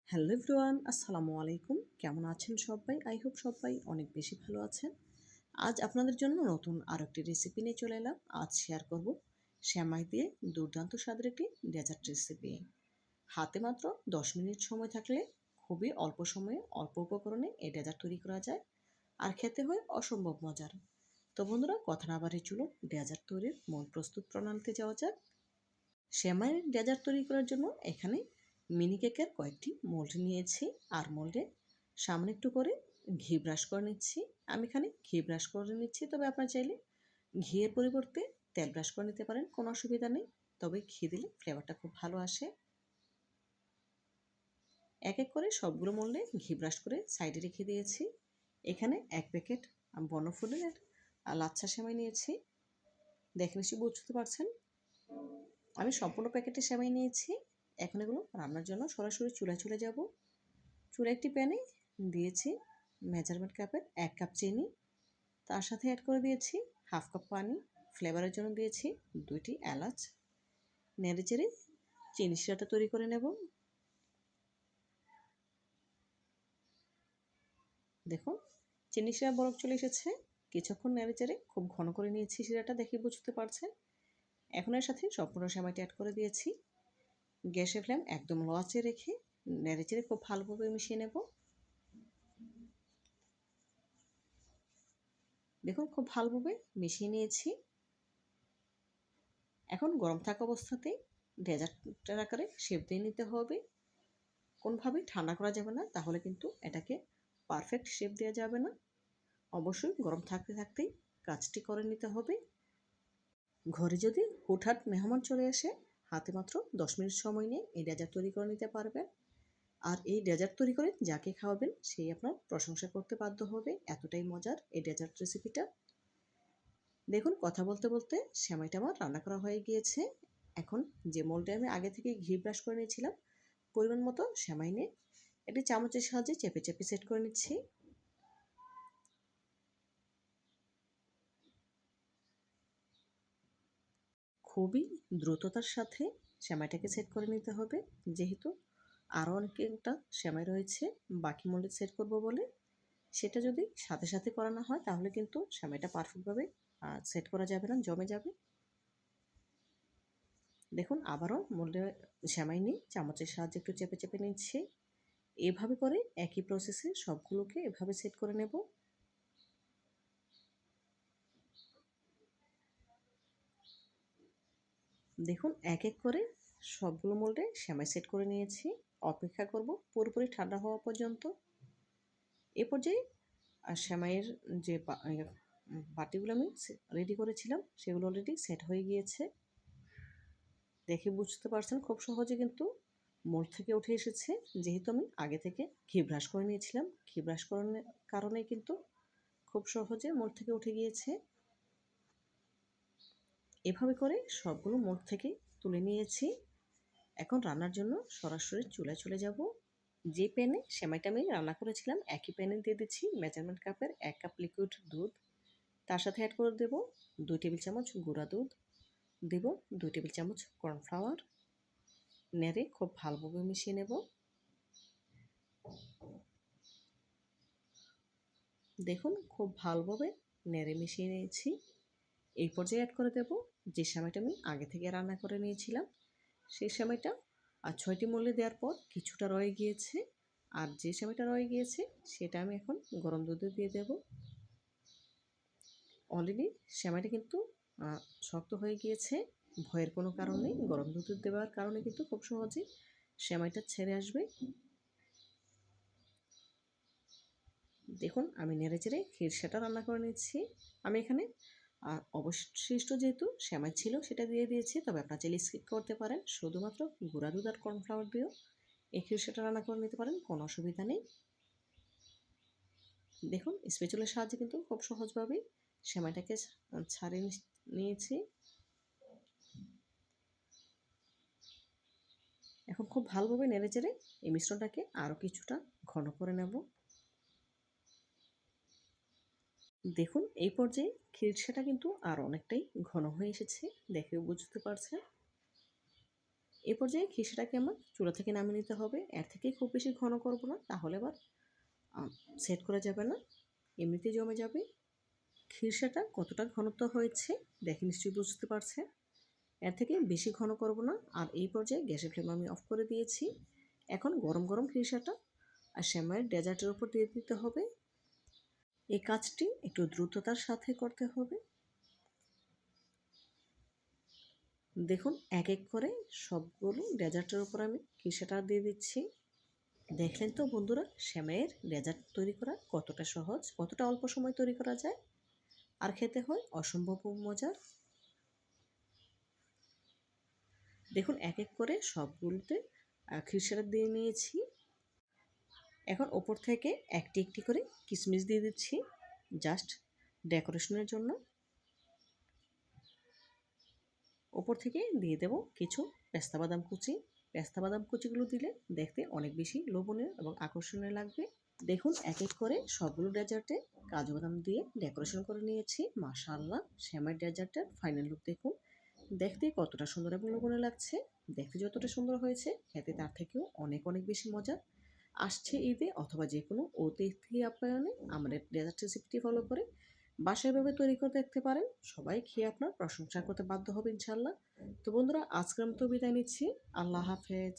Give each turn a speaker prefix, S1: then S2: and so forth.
S1: Hello everyone, আসসালামু আলাইকুম। কেমন আছেন সবাই? আই হোপ সবাই অনেক বেশি ভালো আছেন। আজ আপনাদের জন্য নতুন আরও একটি রেসিপি নিয়ে চলে এলাম। আজ শেয়ার করব সেমাই দিয়ে দুর্দান্ত স্বাদের একটি ডেজার্ট রেসিপি। হাতে মাত্র 10 মিনিট সময় থাকলে খুবই অল্প সময়ে অল্প উপকরণে এই ডেজার্ট তৈরি করা যায়, আর খেতে হয় অসম্ভব মজার। তো বন্ধুরা, কথা না বাড়িয়ে চলুন ডেজার্ট তৈরির মূল প্রস্তুত প্রণালীতে যাওয়া যাক। সেমাইয়ের ডেজার্ট তৈরি করার জন্য এখানে মিনি কেকের কয়েকটি মোল্ড নিয়েছি, আর মোল্ডে সামনে একটু করে ঘি ব্রাশ করে নিচ্ছি। আমি এখানে ঘি ব্রাশ করে নিচ্ছি, তবে আপনারা চাইলে ঘিয়ের পরিবর্তে তেল ব্রাশ করে নিতে পারেন, কোনো অসুবিধা নেই। তবে ঘি দিলে ফ্লেভারটা খুব ভালো আসে। এক এক করে সবগুলো মোল্ডে ঘি ব্রাশ করে সাইডে রেখে দিয়েছি। এখানে 1 প্যাকেট বনফুলের লাচ্ছা সেমাই নিয়েছি। দেখে নিশ্চয়ই বুঝতে পারছেন আমি সম্পূর্ণ প্যাকেটে সেমাই নিয়েছি। এখন এগুলো রান্নার জন্য সরাসরি চুলায় চলে যাব। চুলায় একটি প্যানে দিয়েছি মেজারমেন্ট কাপের 1 কাপ চিনি, তার সাথে অ্যাড করে দিয়েছি হাফ কাপ পানি। ফ্লেভারের জন্য দিয়েছি 2টি এলাচ। নেড়েচেড়ে চিনি শিরাটা তৈরি করে নেব। দেখুন চিনি শিরা বরফ চলে এসেছে। কিছুক্ষণ নেড়েচেড়ে খুব ঘন করে নিয়েছি শিরাটা, দেখে বুঝতে পারছেন। এখন এর সাথে সম্পূর্ণ সেমাইটা অ্যাড করে দিয়েছি। গ্যাসের ফ্লেম একদম লো আঁচে রেখে নেড়েচেড়ে খুব ভালোভাবে মিশিয়ে নেব। দেখুন খুব ভালোভাবে মিশিয়ে নিয়েছি। এখন গরম থাকা অবস্থাতেই ডেজার্টের আকারে শেপ দিয়ে নিতে হবে। কোনোভাবেই ঠান্ডা করা যাবে না, তাহলে কিন্তু এটাকে পারফেক্ট শেপ দেওয়া যাবে না। অবশ্যই গরম থাকতে থাকতেই কাজটি করে নিতে হবে। ঘরে যদি হুটহাট মেহমান চলে আসে, হাতে মাত্র 10 মিনিট সময় নিয়ে এই ডেজার্ট তৈরি করে নিতে পারবেন। আর এই ডেজার্ট তৈরি করে যাকে খাওয়াবেন সেই আপনার প্রশংসা করতে বাধ্য হবে, এতটাই মজার এই ডেজার্ট রেসিপিটা। দেখুন কথা বলতে বলতে সেমাইটা আমার রান্না করা হয়ে গিয়েছে। এখন যে মোল্ডে আমি আগে থেকে ঘি ব্রাশ করে নিয়েছিলাম, পরিমাণ মতো সেমাই নিয়ে একটি চামচের সাহায্যে চেপে চেপে সেট করে নিচ্ছি। খুবই দ্রুততার সাথে সেমাইটাকে সেট করে নিতে হবে, যেহেতু আরও অনেকটা সেমাই রয়েছে বাকি মোল্ডে সেট করব বলে। সেটা যদি সাথে সাথে করানো হয় তাহলে কিন্তু সেমাইটা পারফেক্টভাবে সেট করা যাবে না, জমে যাবে। দেখুন আবারও মোল্ডে সেমাই নিয়ে চামচের সাহায্যে একটু চেপে চেপে নিচ্ছি। এভাবে করে একই প্রসেসে সবগুলোকে এভাবে সেট করে নেব। দেখুন এক এক করে সবগুলো মোল্ডে সেমাই সেট করে নিয়েছি। অপেক্ষা করব পুরোপুরি ঠান্ডা হওয়া পর্যন্ত। এ পর্যায়ে সেমাইয়ের যে বাটিগুলো আমি রেডি করেছিলাম সেগুলো অলরেডি সেট হয়ে গিয়েছে। দেখে বুঝতে পারছেন খুব সহজে কিন্তু মোল্ড থেকে উঠে এসেছে, যেহেতু আমি আগে থেকে ঘি ব্রাশ করে নিয়েছিলাম। ঘি ব্রাশ করার কারণে কিন্তু খুব সহজে মোল্ড থেকে উঠে গিয়েছে। এভাবে করে সবগুলো মোল্ড থেকে তুলে নিয়েছি। এখন রান্নার জন্য সরাসরি চুলায় চলে যাব। যে প্যানে সেমাইটা আমি রান্না করেছিলাম একই প্যানে দিয়ে দিচ্ছি মেজারমেন্ট কাপের 1 কাপ লিকুইড দুধ। তার সাথে অ্যাড করে দেব 2 টেবিল চামচ গুঁড়া দুধ, দেব 2 টেবিল চামচ কর্নফ্লাওয়ার। নেড়ে খুব ভালোভাবে মিশিয়ে নেব। দেখুন খুব ভালোভাবে নেড়ে মিশিয়ে নিয়েছি। এই পর্যায়ে অ্যাড করে দেব যে সেমাইটা আমি আগে থেকে রান্না করে নিয়েছিলাম। সেই সেমাইটা 6টি মোল্ডে দেওয়ার পর কিছুটা রয়ে গিয়েছে, আর যে সেমাইটা রয়ে গিয়েছে সেটা আমি এখন গরম দুধে দিয়ে দেব। অলরেডি সেমাইটা কিন্তু শক্ত হয়ে গিয়েছে, ভয়ের কোনো কারণ নেই। গরম দুধ দেওয়ার কারণে কিন্তু খুব সহজেই সেমাইটা ছেড়ে আসবে। দেখুন আমি নেড়েচেড়ে খিরসাটা রান্না করে নিচ্ছি। আমি এখানে অবশিষ্ট যেহেতু সেমাই ছিল সেটা দিয়ে দিয়েছি, তবে আপনারা চাইলে স্কিপ করতে পারেন। শুধুমাত্র গুঁড়া দুধ আর কর্নফ্লাওয়ার দিয়েও এই খিরসাটা রান্না করে নিতে পারেন, কোনো অসুবিধা নেই। দেখুন স্প্যাচুলার সাহায্যে কিন্তু খুব সহজভাবেই সেমাইটাকে ছাড়িয়ে নিয়েছি। এখন খুব ভালোভাবে নেড়েচেড়ে এই মিশ্রণটাকে আরও কিছুটা ঘন করে নেব। দেখুন এই পর্যায়ে খিরসাটা কিন্তু আর অনেকটাই ঘন হয়ে এসেছে, দেখেও বুঝতে পারছেন। এই পর্যায়ে খিসাটাকে আমার চুলা থেকে নামিয়ে নিতে হবে। এর থেকে খুব বেশি ঘন করব না, তাহলে আবার সেট করা যাবে না, এমনিতেই জমে যাবে। খিরসাটা কতটা ঘনত্ব হয়েছে দেখে নিশ্চয়ই বুঝতে পারছেন। এর থেকে বেশি ঘন করব না। আর এই পর্যায়ে গ্যাসের ফ্লেম আমি অফ করে দিয়েছি। এখন গরম গরম খিরসাটা আর সেমাইয়ের ডেজার্টের উপর দিয়ে দিতে হবে। এই কাজটি একটু দ্রুততার সাথে করতে হবে। দেখুন এক এক করে সবগুলো ডেজার্টের উপর আমি খিরসাটা দিয়ে দিচ্ছি। দেখলেন তো বন্ধুরা, সেমাইয়ের ডেজার্ট তৈরি করা কতটা সহজ, কতটা অল্প সময় তৈরি করা যায়, আর খেতে হয় অসম্ভব মজার। দেখুন এক এক করে সবগুলোতে খিরসাটা দিয়ে নিয়েছি। এখন ওপর থেকে একটি একটি করে কিশমিশ দিয়ে দিচ্ছি, জাস্ট ডেকোরেশনের জন্য। ওপর থেকে দিয়ে দেব কিছু পেস্তা বাদাম কুচি। পেস্তা বাদাম কুচিগুলো দিলে দেখতে অনেক বেশি লোভনীয় এবং আকর্ষণীয় লাগবে। দেখুন এক এক করে সবগুলো ডেজার্টে কাজু বাদাম দিয়ে ডেকোরেশন করে নিয়েছি। মাশাআল্লাহ, সেমাই ডেজার্টের ফাইনাল লুক দেখুন। দেখতে কতটা সুন্দর এবং লোভনীয় লাগছে। দেখতে যতটা সুন্দর হয়েছে, খেতে তার থেকেও অনেক অনেক বেশি মজা। আসছে ঈদে অথবা যে কোনো অতিথি আপ্যায়নে আমাদের ডেজার্ট রেসিপিটি ফলো করে বাসায় এভাবে তৈরি করে দেখতে পারেন। সবাই খেয়ে আপনার প্রশংসা করতে বাধ্য হবে ইনশাল্লাহ। তো বন্ধুরা, আজকের মতো বিদায় নিচ্ছি। আল্লাহ হাফেজ।